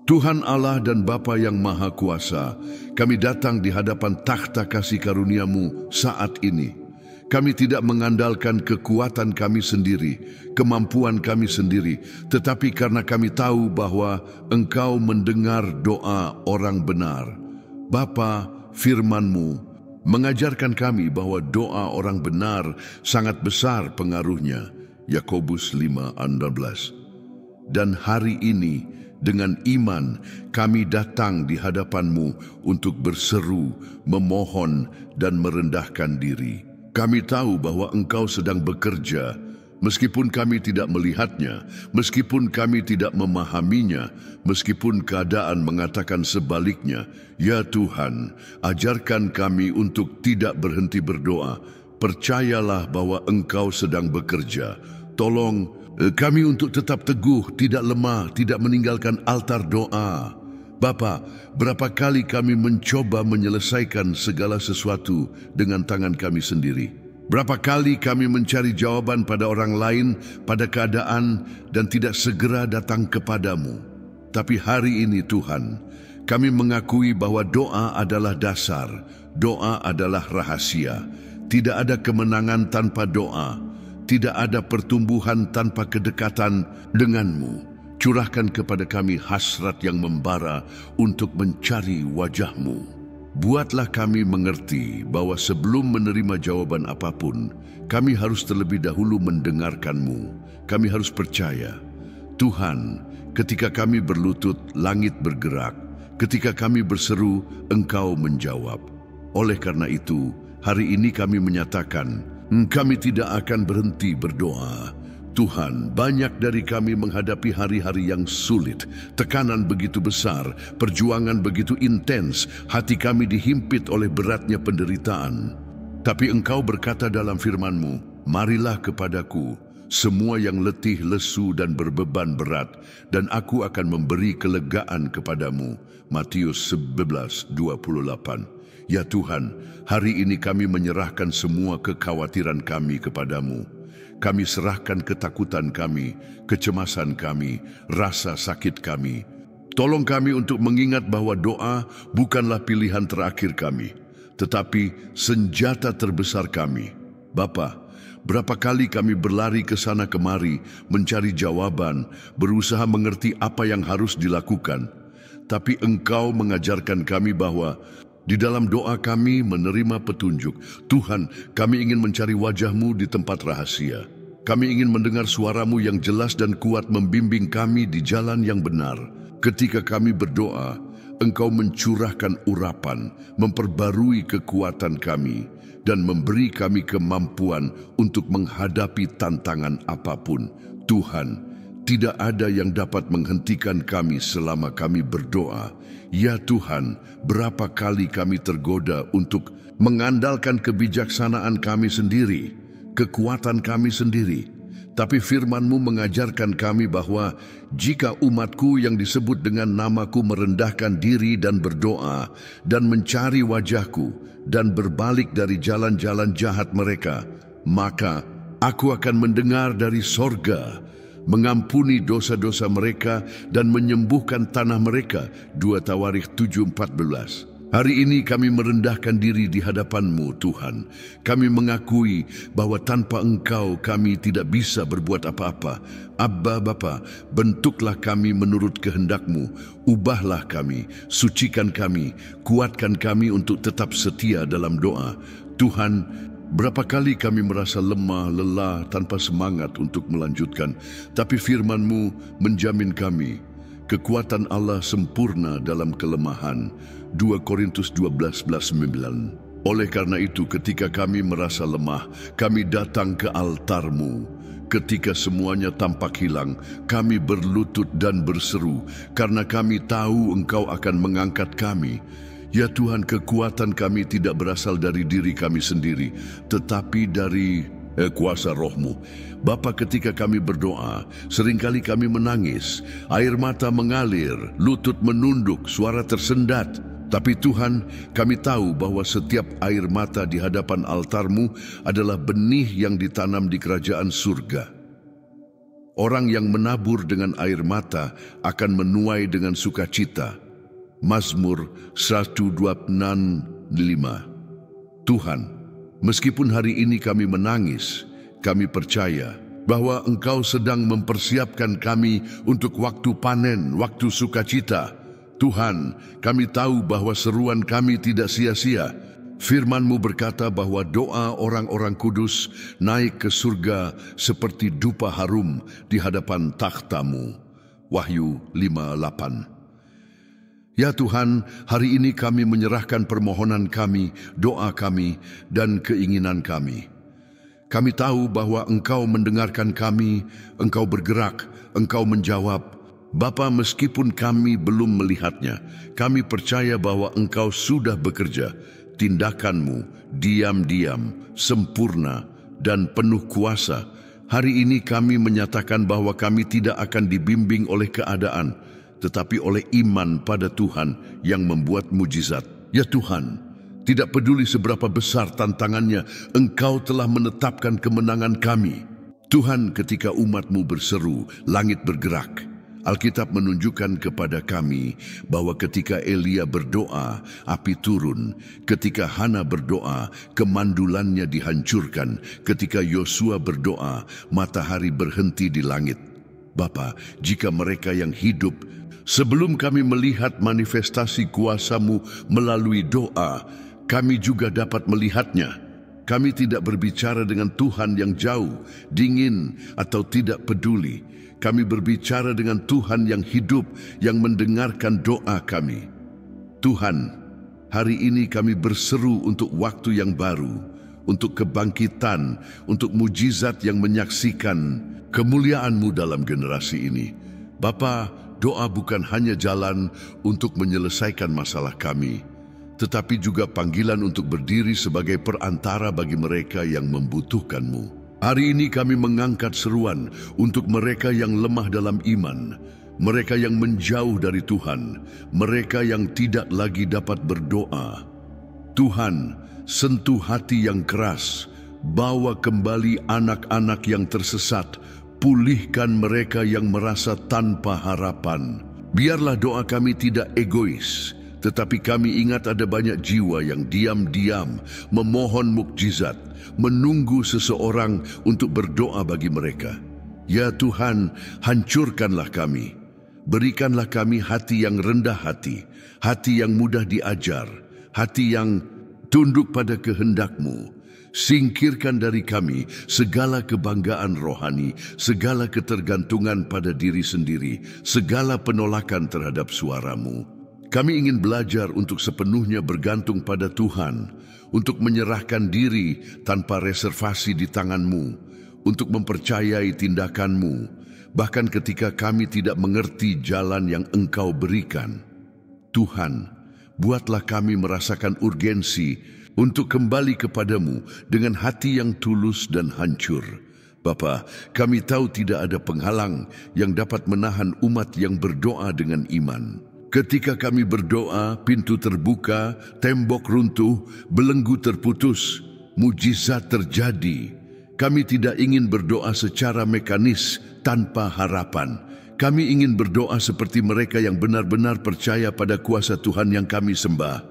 Tuhan Allah dan Bapa yang Maha Kuasa, kami datang di hadapan takhta kasih karunia-Mu saat ini. Kami tidak mengandalkan kekuatan kami sendiri, kemampuan kami sendiri, tetapi karena kami tahu bahwa Engkau mendengar doa orang benar. Bapa, firman-Mu mengajarkan kami bahwa doa orang benar sangat besar pengaruhnya. Yakobus 5:16. Dan hari ini, dengan iman, kami datang di hadapan-Mu untuk berseru, memohon, dan merendahkan diri. Kami tahu bahwa Engkau sedang bekerja, meskipun kami tidak melihatnya, meskipun kami tidak memahaminya, meskipun keadaan mengatakan sebaliknya. Ya Tuhan, ajarkan kami untuk tidak berhenti berdoa. Percayalah bahwa Engkau sedang bekerja. Tolong kami untuk tetap teguh, tidak lemah, tidak meninggalkan altar doa. Bapa, berapa kali kami mencoba menyelesaikan segala sesuatu dengan tangan kami sendiri. Berapa kali kami mencari jawaban pada orang lain, pada keadaan, dan tidak segera datang kepadamu. Tapi hari ini Tuhan, kami mengakui bahwa doa adalah dasar, doa adalah rahasia. Tidak ada kemenangan tanpa doa. Tidak ada pertumbuhan tanpa kedekatan dengan-Mu. Curahkan kepada kami hasrat yang membara untuk mencari wajah-Mu. Buatlah kami mengerti bahwa sebelum menerima jawaban apapun, kami harus terlebih dahulu mendengarkan-Mu. Kami harus percaya, Tuhan, ketika kami berlutut, langit bergerak. Ketika kami berseru, Engkau menjawab. Oleh karena itu, hari ini kami menyatakan, kami tidak akan berhenti berdoa. Tuhan, banyak dari kami menghadapi hari-hari yang sulit, tekanan begitu besar, perjuangan begitu intens, hati kami dihimpit oleh beratnya penderitaan. Tapi Engkau berkata dalam firman-Mu, marilah kepadaku, semua yang letih, lesu, dan berbeban berat, dan aku akan memberi kelegaan kepadamu. Matius 11:28. Ya Tuhan, hari ini kami menyerahkan semua kekhawatiran kami kepadamu. Kami serahkan ketakutan kami, kecemasan kami, rasa sakit kami. Tolong kami untuk mengingat bahwa doa bukanlah pilihan terakhir kami, tetapi senjata terbesar kami. Bapa, berapa kali kami berlari ke sana kemari, mencari jawaban, berusaha mengerti apa yang harus dilakukan. Tapi Engkau mengajarkan kami bahwa di dalam doa kami menerima petunjuk. Tuhan, kami ingin mencari wajah-Mu di tempat rahasia. Kami ingin mendengar suara-Mu yang jelas dan kuat membimbing kami di jalan yang benar. Ketika kami berdoa, Engkau mencurahkan urapan, memperbarui kekuatan kami, dan memberi kami kemampuan untuk menghadapi tantangan apapun. Tuhan, tidak ada yang dapat menghentikan kami selama kami berdoa. Ya Tuhan, berapa kali kami tergoda untuk mengandalkan kebijaksanaan kami sendiri, kekuatan kami sendiri. Tapi firman-Mu mengajarkan kami bahwa jika umat-Ku yang disebut dengan nama-Ku merendahkan diri dan berdoa, dan mencari wajah-Ku, dan berbalik dari jalan-jalan jahat mereka, maka Aku akan mendengar dari sorga, mengampuni dosa-dosa mereka dan menyembuhkan tanah mereka. 2 Tawarikh 7:14. Hari ini kami merendahkan diri di hadapan-Mu, Tuhan. Kami mengakui bahwa tanpa Engkau kami tidak bisa berbuat apa-apa. Abba Bapa, bentuklah kami menurut kehendak-Mu. Ubahlah kami, sucikan kami, kuatkan kami untuk tetap setia dalam doa. Tuhan, berapa kali kami merasa lemah, lelah, tanpa semangat untuk melanjutkan. Tapi firman-Mu menjamin kami, kekuatan Allah sempurna dalam kelemahan. 2 Korintus 12:9. Oleh karena itu, ketika kami merasa lemah, kami datang ke altar-Mu. Ketika semuanya tampak hilang, kami berlutut dan berseru, karena kami tahu Engkau akan mengangkat kami. Ya Tuhan, kekuatan kami tidak berasal dari diri kami sendiri, tetapi dari kuasa Roh-Mu. Bapa, ketika kami berdoa, seringkali kami menangis, air mata mengalir, lutut menunduk, suara tersendat. Tapi Tuhan, kami tahu bahwa setiap air mata di hadapan altar-Mu adalah benih yang ditanam di kerajaan surga. Orang yang menabur dengan air mata akan menuai dengan sukacita. Mazmur 126:5. Tuhan, meskipun hari ini kami menangis, kami percaya bahwa Engkau sedang mempersiapkan kami untuk waktu panen, waktu sukacita. Tuhan, kami tahu bahwa seruan kami tidak sia-sia. Firman-Mu berkata bahwa doa orang-orang kudus naik ke surga seperti dupa harum di hadapan takhta-Mu. Wahyu 5:8. Ya Tuhan, hari ini kami menyerahkan permohonan kami, doa kami, dan keinginan kami. Kami tahu bahwa Engkau mendengarkan kami, Engkau bergerak, Engkau menjawab. Bapa, meskipun kami belum melihatnya, kami percaya bahwa Engkau sudah bekerja. Tindakan-Mu diam-diam, sempurna, dan penuh kuasa. Hari ini kami menyatakan bahwa kami tidak akan dibimbing oleh keadaan, tetapi oleh iman pada Tuhan yang membuat mujizat. Ya Tuhan, tidak peduli seberapa besar tantangannya, Engkau telah menetapkan kemenangan kami. Tuhan, ketika umat-Mu berseru, langit bergerak. Alkitab menunjukkan kepada kami bahwa ketika Elia berdoa, api turun. Ketika Hana berdoa, kemandulannya dihancurkan. Ketika Yosua berdoa, matahari berhenti di langit. Bapa, jika mereka yang hidup, sebelum kami melihat manifestasi kuasa-Mu melalui doa, kami juga dapat melihatnya. Kami tidak berbicara dengan Tuhan yang jauh, dingin, atau tidak peduli. Kami berbicara dengan Tuhan yang hidup, yang mendengarkan doa kami. Tuhan, hari ini kami berseru untuk waktu yang baru, untuk kebangkitan, untuk mujizat yang menyaksikan kemuliaan-Mu dalam generasi ini. Bapa, doa bukan hanya jalan untuk menyelesaikan masalah kami, tetapi juga panggilan untuk berdiri sebagai perantara bagi mereka yang membutuhkan-Mu. Hari ini kami mengangkat seruan untuk mereka yang lemah dalam iman, mereka yang menjauh dari Tuhan, mereka yang tidak lagi dapat berdoa. Tuhan, sentuh hati yang keras, bawa kembali anak-anak yang tersesat, pulihkan mereka yang merasa tanpa harapan. Biarlah doa kami tidak egois, tetapi kami ingat ada banyak jiwa yang diam-diam memohon mukjizat, menunggu seseorang untuk berdoa bagi mereka. Ya Tuhan, hancurkanlah kami. Berikanlah kami hati yang rendah hati, hati yang mudah diajar, hati yang tunduk pada kehendak-Mu. Singkirkan dari kami segala kebanggaan rohani, segala ketergantungan pada diri sendiri, segala penolakan terhadap suara-Mu. Kami ingin belajar untuk sepenuhnya bergantung pada Tuhan, untuk menyerahkan diri tanpa reservasi di tangan-Mu, untuk mempercayai tindakan-Mu, bahkan ketika kami tidak mengerti jalan yang Engkau berikan. Tuhan, buatlah kami merasakan urgensi untuk kembali kepadamu dengan hati yang tulus dan hancur. Bapa, kami tahu tidak ada penghalang yang dapat menahan umat yang berdoa dengan iman. Ketika kami berdoa, pintu terbuka, tembok runtuh, belenggu terputus, mujizat terjadi. Kami tidak ingin berdoa secara mekanis tanpa harapan. Kami ingin berdoa seperti mereka yang benar-benar percaya pada kuasa Tuhan yang kami sembah.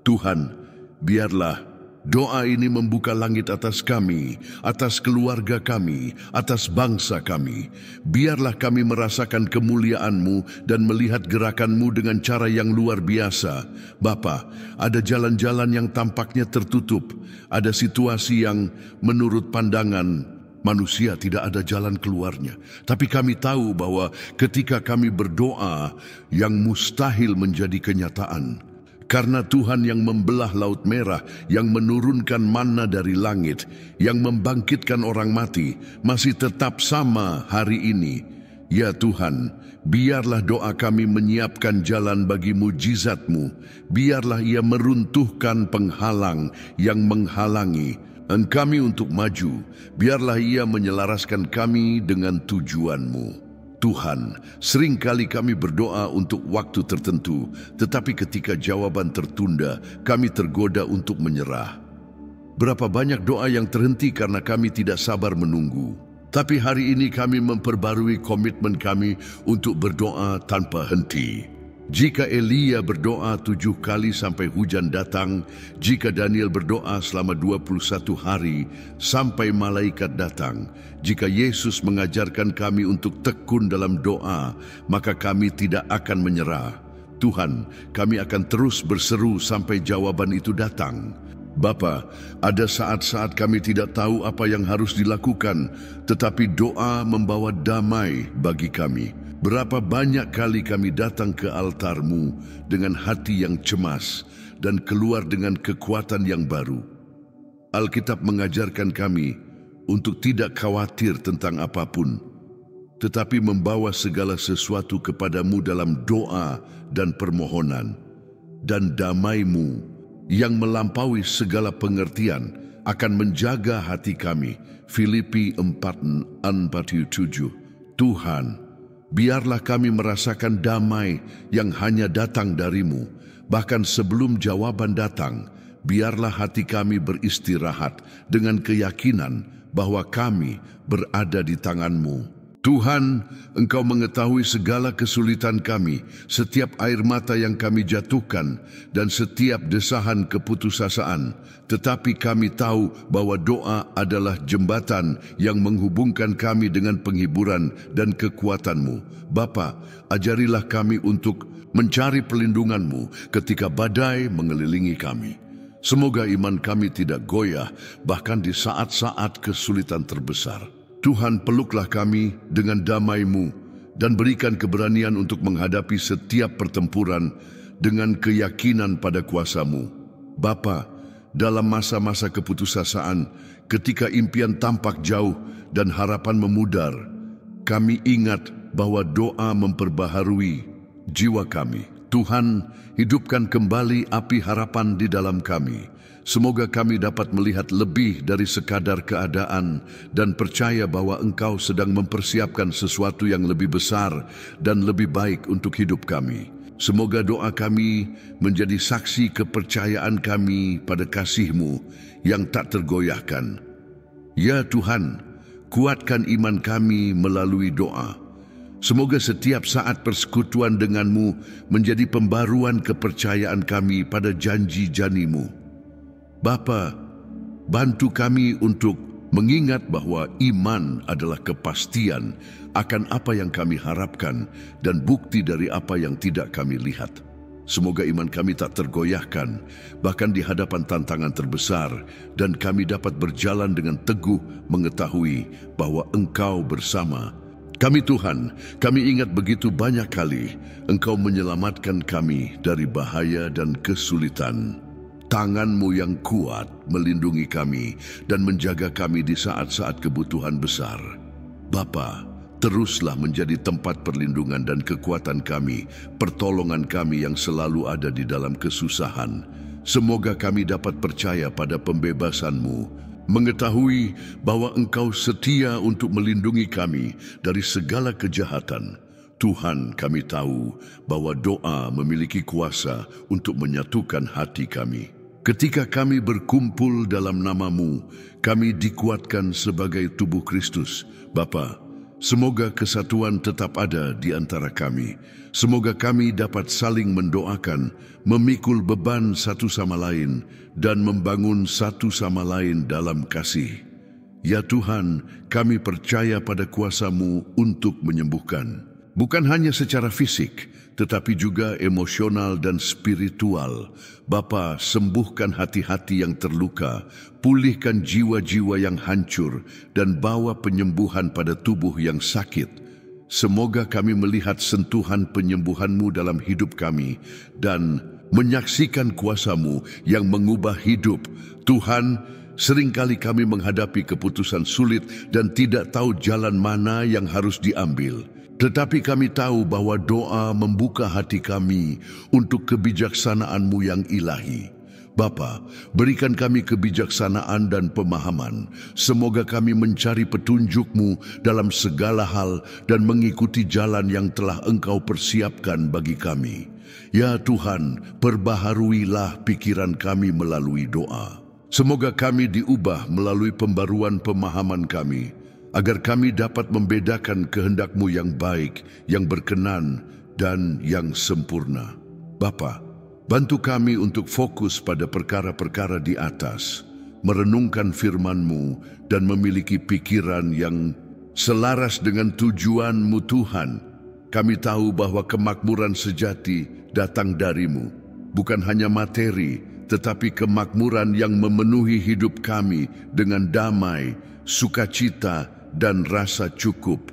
Tuhan, biarlah doa ini membuka langit atas kami, atas keluarga kami, atas bangsa kami. Biarlah kami merasakan kemuliaan-Mu dan melihat gerakan-Mu dengan cara yang luar biasa. Bapa, ada jalan-jalan yang tampaknya tertutup. Ada situasi yang menurut pandangan manusia tidak ada jalan keluarnya. Tapi kami tahu bahwa ketika kami berdoa, yang mustahil menjadi kenyataan. Karena Tuhan yang membelah Laut Merah, yang menurunkan manna dari langit, yang membangkitkan orang mati, masih tetap sama hari ini. Ya Tuhan, biarlah doa kami menyiapkan jalan bagi mujizat-Mu. Biarlah ia meruntuhkan penghalang yang menghalangi kami untuk maju. Biarlah ia menyelaraskan kami dengan tujuan-Mu. Tuhan, seringkali kami berdoa untuk waktu tertentu, tetapi ketika jawaban tertunda, kami tergoda untuk menyerah. Berapa banyak doa yang terhenti karena kami tidak sabar menunggu. Tapi hari ini kami memperbarui komitmen kami untuk berdoa tanpa henti. Jika Elia berdoa 7 kali sampai hujan datang, jika Daniel berdoa selama 21 hari sampai malaikat datang, jika Yesus mengajarkan kami untuk tekun dalam doa, maka kami tidak akan menyerah. Tuhan, kami akan terus berseru sampai jawaban itu datang. Bapa, ada saat-saat kami tidak tahu apa yang harus dilakukan, tetapi doa membawa damai bagi kami. Berapa banyak kali kami datang ke altar-Mu dengan hati yang cemas dan keluar dengan kekuatan yang baru. Alkitab mengajarkan kami untuk tidak khawatir tentang apapun, tetapi membawa segala sesuatu kepadamu dalam doa dan permohonan, dan damai-Mu yang melampaui segala pengertian akan menjaga hati kami. Filipi 4:47. Tuhan, biarlah kami merasakan damai yang hanya datang dari-Mu. Bahkan sebelum jawaban datang, biarlah hati kami beristirahat dengan keyakinan bahwa kami berada di tangan-Mu. Tuhan, Engkau mengetahui segala kesulitan kami, setiap air mata yang kami jatuhkan, dan setiap desahan keputusasaan. Tetapi kami tahu bahwa doa adalah jembatan yang menghubungkan kami dengan penghiburan dan kekuatan-Mu. Bapa, ajarilah kami untuk mencari perlindungan-Mu ketika badai mengelilingi kami. Semoga iman kami tidak goyah, bahkan di saat-saat kesulitan terbesar. Tuhan, peluklah kami dengan damai-Mu dan berikan keberanian untuk menghadapi setiap pertempuran dengan keyakinan pada kuasa-Mu. Bapa, dalam masa-masa keputusasaan, ketika impian tampak jauh dan harapan memudar, kami ingat bahwa doa memperbaharui jiwa kami. Tuhan, hidupkan kembali api harapan di dalam kami. Semoga kami dapat melihat lebih dari sekadar keadaan dan percaya bahwa Engkau sedang mempersiapkan sesuatu yang lebih besar dan lebih baik untuk hidup kami. Semoga doa kami menjadi saksi kepercayaan kami pada kasih-Mu yang tak tergoyahkan. Ya Tuhan, kuatkan iman kami melalui doa. Semoga setiap saat persekutuan dengan-Mu menjadi pembaruan kepercayaan kami pada janji-janji-Mu. Bapa, bantu kami untuk mengingat bahwa iman adalah kepastian akan apa yang kami harapkan dan bukti dari apa yang tidak kami lihat. Semoga iman kami tak tergoyahkan, bahkan di hadapan tantangan terbesar, dan kami dapat berjalan dengan teguh mengetahui bahwa Engkau bersama. Kami Tuhan, kami ingat begitu banyak kali Engkau menyelamatkan kami dari bahaya dan kesulitan. Tangan-Mu yang kuat melindungi kami dan menjaga kami di saat-saat kebutuhan besar. Bapa, teruslah menjadi tempat perlindungan dan kekuatan kami, pertolongan kami yang selalu ada di dalam kesusahan. Semoga kami dapat percaya pada pembebasan-Mu, mengetahui bahwa Engkau setia untuk melindungi kami dari segala kejahatan. Tuhan, kami tahu bahwa doa memiliki kuasa untuk menyatukan hati kami. Ketika kami berkumpul dalam nama-Mu, kami dikuatkan sebagai tubuh Kristus. Bapa, semoga kesatuan tetap ada di antara kami. Semoga kami dapat saling mendoakan, memikul beban satu sama lain, dan membangun satu sama lain dalam kasih. Ya Tuhan, kami percaya pada kuasa-Mu untuk menyembuhkan. Bukan hanya secara fisik, tetapi juga emosional dan spiritual. Bapa, sembuhkan hati-hati yang terluka, pulihkan jiwa-jiwa yang hancur, dan bawa penyembuhan pada tubuh yang sakit. Semoga kami melihat sentuhan penyembuhan-Mu dalam hidup kami, dan menyaksikan kuasa-Mu yang mengubah hidup. Tuhan, seringkali kami menghadapi keputusan sulit dan tidak tahu jalan mana yang harus diambil. Tetapi kami tahu bahwa doa membuka hati kami untuk kebijaksanaan-Mu yang ilahi. Bapa, berikan kami kebijaksanaan dan pemahaman. Semoga kami mencari petunjuk-Mu dalam segala hal dan mengikuti jalan yang telah Engkau persiapkan bagi kami. Ya Tuhan, perbaharuilah pikiran kami melalui doa. Semoga kami diubah melalui pembaruan pemahaman kami. agar kami dapat membedakan kehendak-Mu yang baik, yang berkenan, dan yang sempurna. Bapa, bantu kami untuk fokus pada perkara-perkara di atas, merenungkan firman-Mu, dan memiliki pikiran yang selaras dengan tujuan-Mu Tuhan. Kami tahu bahwa kemakmuran sejati datang dari-Mu, bukan hanya materi, tetapi kemakmuran yang memenuhi hidup kami dengan damai, sukacita, dan rasa cukup.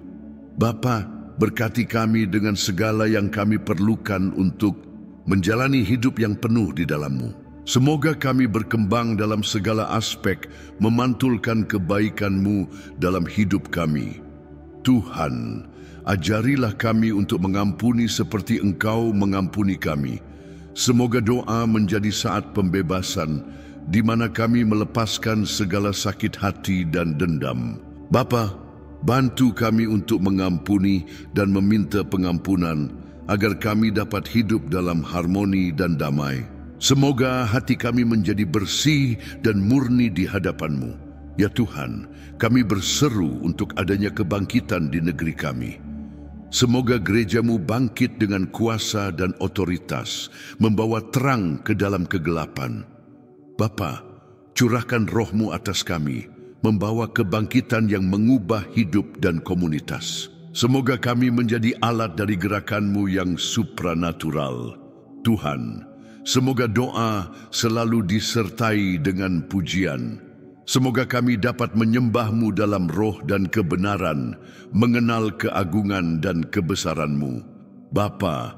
Bapa, berkati kami dengan segala yang kami perlukan untuk menjalani hidup yang penuh di dalam-Mu. Semoga kami berkembang dalam segala aspek, memantulkan kebaikan-Mu dalam hidup kami. Tuhan, ajarilah kami untuk mengampuni seperti Engkau mengampuni kami. Semoga doa menjadi saat pembebasan, di mana kami melepaskan segala sakit hati dan dendam. Bapa, bantu kami untuk mengampuni dan meminta pengampunan, agar kami dapat hidup dalam harmoni dan damai. Semoga hati kami menjadi bersih dan murni di hadapan-Mu. Ya Tuhan, kami berseru untuk adanya kebangkitan di negeri kami. Semoga gereja-Mu bangkit dengan kuasa dan otoritas, membawa terang ke dalam kegelapan. Bapa, curahkan roh-Mu atas kami, membawa kebangkitan yang mengubah hidup dan komunitas. Semoga kami menjadi alat dari gerakan-Mu yang supranatural. Tuhan, semoga doa selalu disertai dengan pujian. Semoga kami dapat menyembah-Mu dalam roh dan kebenaran, mengenal keagungan dan kebesaran-Mu. Bapa,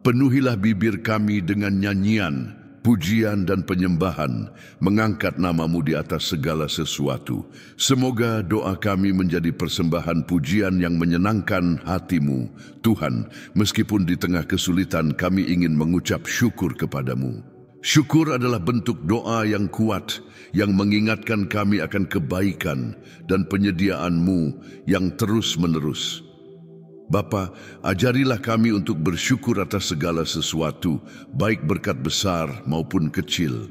penuhilah bibir kami dengan nyanyian, pujian dan penyembahan, mengangkat nama-Mu di atas segala sesuatu. Semoga doa kami menjadi persembahan pujian yang menyenangkan hati-Mu. Tuhan, meskipun di tengah kesulitan kami ingin mengucap syukur kepada-Mu. Syukur adalah bentuk doa yang kuat, yang mengingatkan kami akan kebaikan dan penyediaan-Mu yang terus-menerus. Bapa, ajarilah kami untuk bersyukur atas segala sesuatu, baik berkat besar maupun kecil.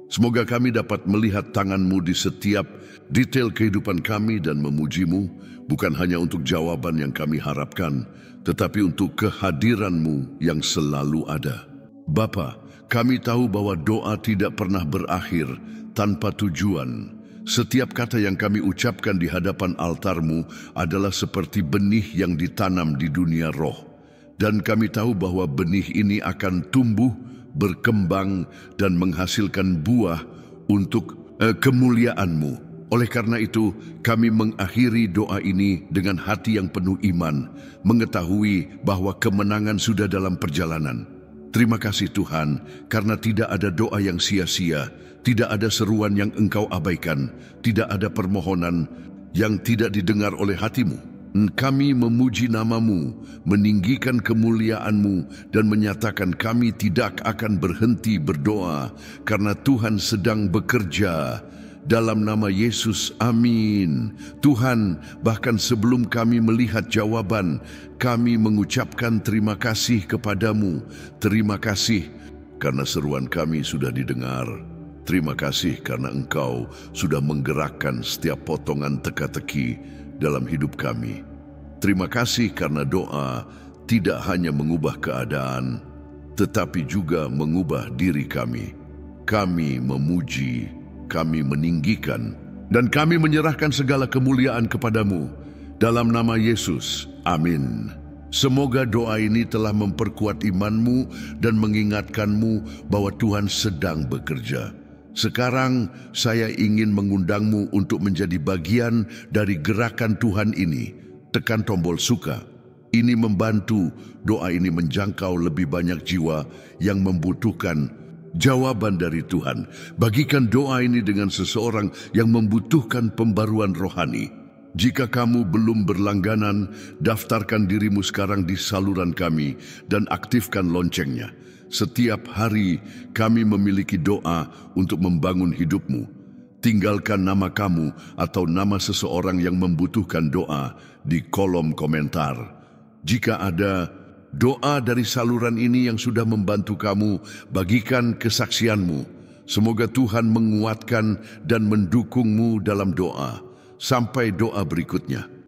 Semoga kami dapat melihat tangan-Mu di setiap detail kehidupan kami dan memuji-Mu, bukan hanya untuk jawaban yang kami harapkan, tetapi untuk kehadiran-Mu yang selalu ada. Bapa, kami tahu bahwa doa tidak pernah berakhir tanpa tujuan. Setiap kata yang kami ucapkan di hadapan altar-Mu adalah seperti benih yang ditanam di dunia roh. Dan kami tahu bahwa benih ini akan tumbuh, berkembang, dan menghasilkan buah untuk kemuliaan-Mu. Oleh karena itu, kami mengakhiri doa ini dengan hati yang penuh iman, mengetahui bahwa kemenangan sudah dalam perjalanan. Terima kasih Tuhan, karena tidak ada doa yang sia-sia, tidak ada seruan yang Engkau abaikan, tidak ada permohonan yang tidak didengar oleh hati-Mu. Kami memuji nama-Mu, meninggikan kemuliaan-Mu, dan menyatakan kami tidak akan berhenti berdoa, karena Tuhan sedang bekerja. Dalam nama Yesus, amin. Tuhan, bahkan sebelum kami melihat jawaban, kami mengucapkan terima kasih kepada-Mu. Terima kasih karena seruan kami sudah didengar. Terima kasih karena Engkau sudah menggerakkan setiap potongan teka-teki dalam hidup kami. Terima kasih karena doa tidak hanya mengubah keadaan, tetapi juga mengubah diri kami. Kami memuji, kami meninggikan, dan kami menyerahkan segala kemuliaan kepada-Mu. Dalam nama Yesus, amin. Semoga doa ini telah memperkuat iman-Mu dan mengingatkan-Mu bahwa Tuhan sedang bekerja. Sekarang saya ingin mengundang-Mu untuk menjadi bagian dari gerakan Tuhan ini. Tekan tombol suka. Ini membantu doa ini menjangkau lebih banyak jiwa yang membutuhkan jawaban dari Tuhan. Bagikan doa ini dengan seseorang yang membutuhkan pembaruan rohani. Jika kamu belum berlangganan, daftarkan dirimu sekarang di saluran kami dan aktifkan loncengnya. Setiap hari kami memiliki doa untuk membangun hidupmu. Tinggalkan nama kamu atau nama seseorang yang membutuhkan doa di kolom komentar. Jika ada doa dari saluran ini yang sudah membantu kamu, bagikan kesaksianmu. Semoga Tuhan menguatkan dan mendukungmu dalam doa. Sampai doa berikutnya.